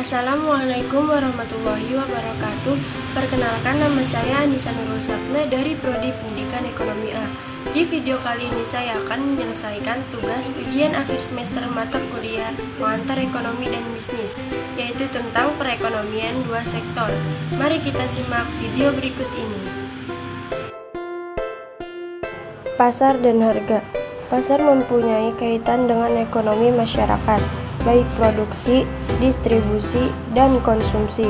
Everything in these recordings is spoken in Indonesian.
Assalamualaikum warahmatullahi wabarakatuh. Perkenalkan, nama saya Anissa Nurul Sapna dari Prodi Pendidikan Ekonomi A. Di video kali ini saya akan menyelesaikan tugas ujian akhir semester mata kuliah Pengantar Ekonomi dan Bisnis, yaitu tentang perekonomian dua sektor. Mari kita simak video berikut ini. Pasar dan harga. Pasar mempunyai kaitan dengan ekonomi masyarakat, baik produksi, distribusi, dan konsumsi.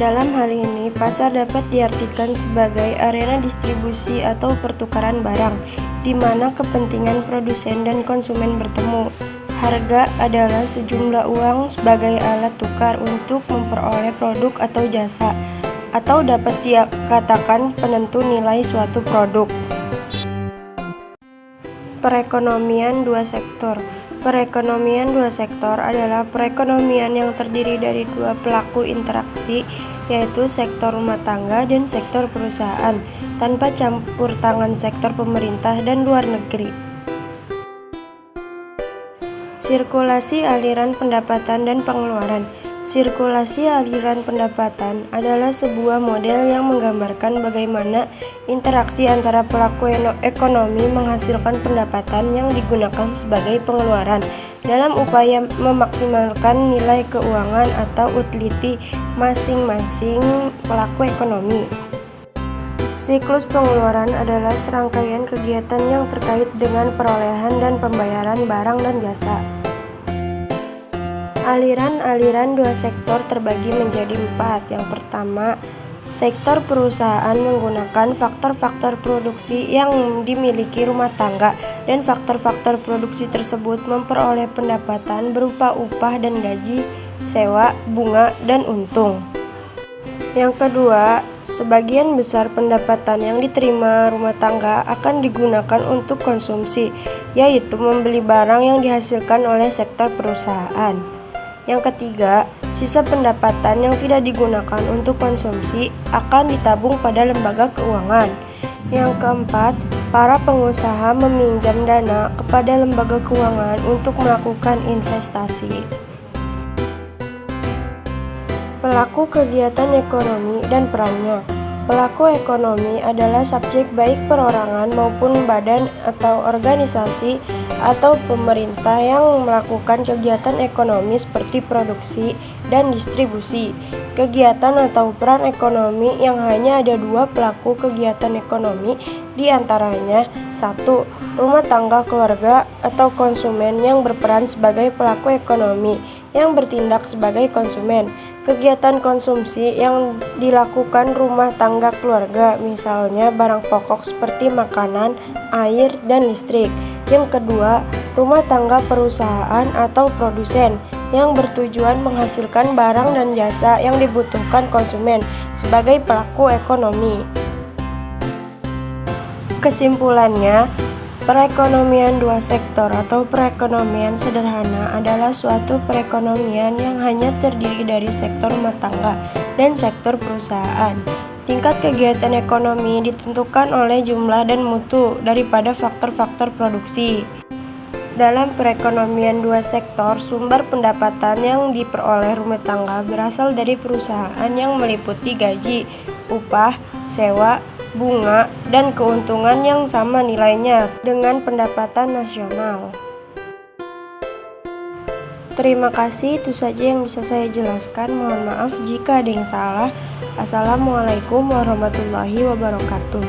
Dalam hal ini, pasar dapat diartikan sebagai arena distribusi atau pertukaran barang, di mana kepentingan produsen dan konsumen bertemu. Harga adalah sejumlah uang sebagai alat tukar untuk memperoleh produk atau jasa, atau dapat dikatakan penentu nilai suatu produk. Perekonomian dua sektor. Perekonomian dua sektor adalah perekonomian yang terdiri dari dua pelaku interaksi, yaitu sektor rumah tangga dan sektor perusahaan, tanpa campur tangan sektor pemerintah dan luar negeri. Sirkulasi aliran pendapatan dan pengeluaran. Sirkulasi aliran pendapatan adalah sebuah model yang menggambarkan bagaimana interaksi antara pelaku ekonomi menghasilkan pendapatan yang digunakan sebagai pengeluaran dalam upaya memaksimalkan nilai keuangan atau utility masing-masing pelaku ekonomi. Siklus pengeluaran adalah serangkaian kegiatan yang terkait dengan perolehan dan pembayaran barang dan jasa. Aliran-aliran dua sektor terbagi menjadi 4. Yang pertama, sektor perusahaan menggunakan faktor-faktor produksi yang dimiliki rumah tangga, dan faktor-faktor produksi tersebut memperoleh pendapatan berupa upah dan gaji, sewa, bunga, dan untung. Yang kedua, sebagian besar pendapatan yang diterima rumah tangga akan digunakan untuk konsumsi, yaitu membeli barang yang dihasilkan oleh sektor perusahaan. Yang ketiga, sisa pendapatan yang tidak digunakan untuk konsumsi akan ditabung pada lembaga keuangan. Yang keempat, para pengusaha meminjam dana kepada lembaga keuangan untuk melakukan investasi. Pelaku kegiatan ekonomi dan perannya. Pelaku ekonomi adalah subjek baik perorangan maupun badan atau organisasi atau pemerintah yang melakukan kegiatan ekonomi seperti produksi dan distribusi. Kegiatan atau peran ekonomi yang hanya ada dua pelaku kegiatan ekonomi, diantaranya 1. Rumah tangga keluarga atau konsumen yang berperan sebagai pelaku ekonomi yang bertindak sebagai konsumen. Kegiatan konsumsi yang dilakukan rumah tangga keluarga, misalnya barang pokok seperti makanan, air, dan listrik. Yang kedua, rumah tangga perusahaan atau produsen yang bertujuan menghasilkan barang dan jasa yang dibutuhkan konsumen sebagai pelaku ekonomi. Kesimpulannya, perekonomian dua sektor atau perekonomian sederhana adalah suatu perekonomian yang hanya terdiri dari sektor rumah tangga dan sektor perusahaan. Tingkat kegiatan ekonomi ditentukan oleh jumlah dan mutu daripada faktor-faktor produksi. Dalam perekonomian dua sektor, sumber pendapatan yang diperoleh rumah tangga berasal dari perusahaan yang meliputi gaji, upah, sewa, bunga, dan keuntungan yang sama nilainya dengan pendapatan nasional. Terima kasih, itu saja yang bisa saya jelaskan. Mohon maaf jika ada yang salah. Assalamualaikum warahmatullahi wabarakatuh.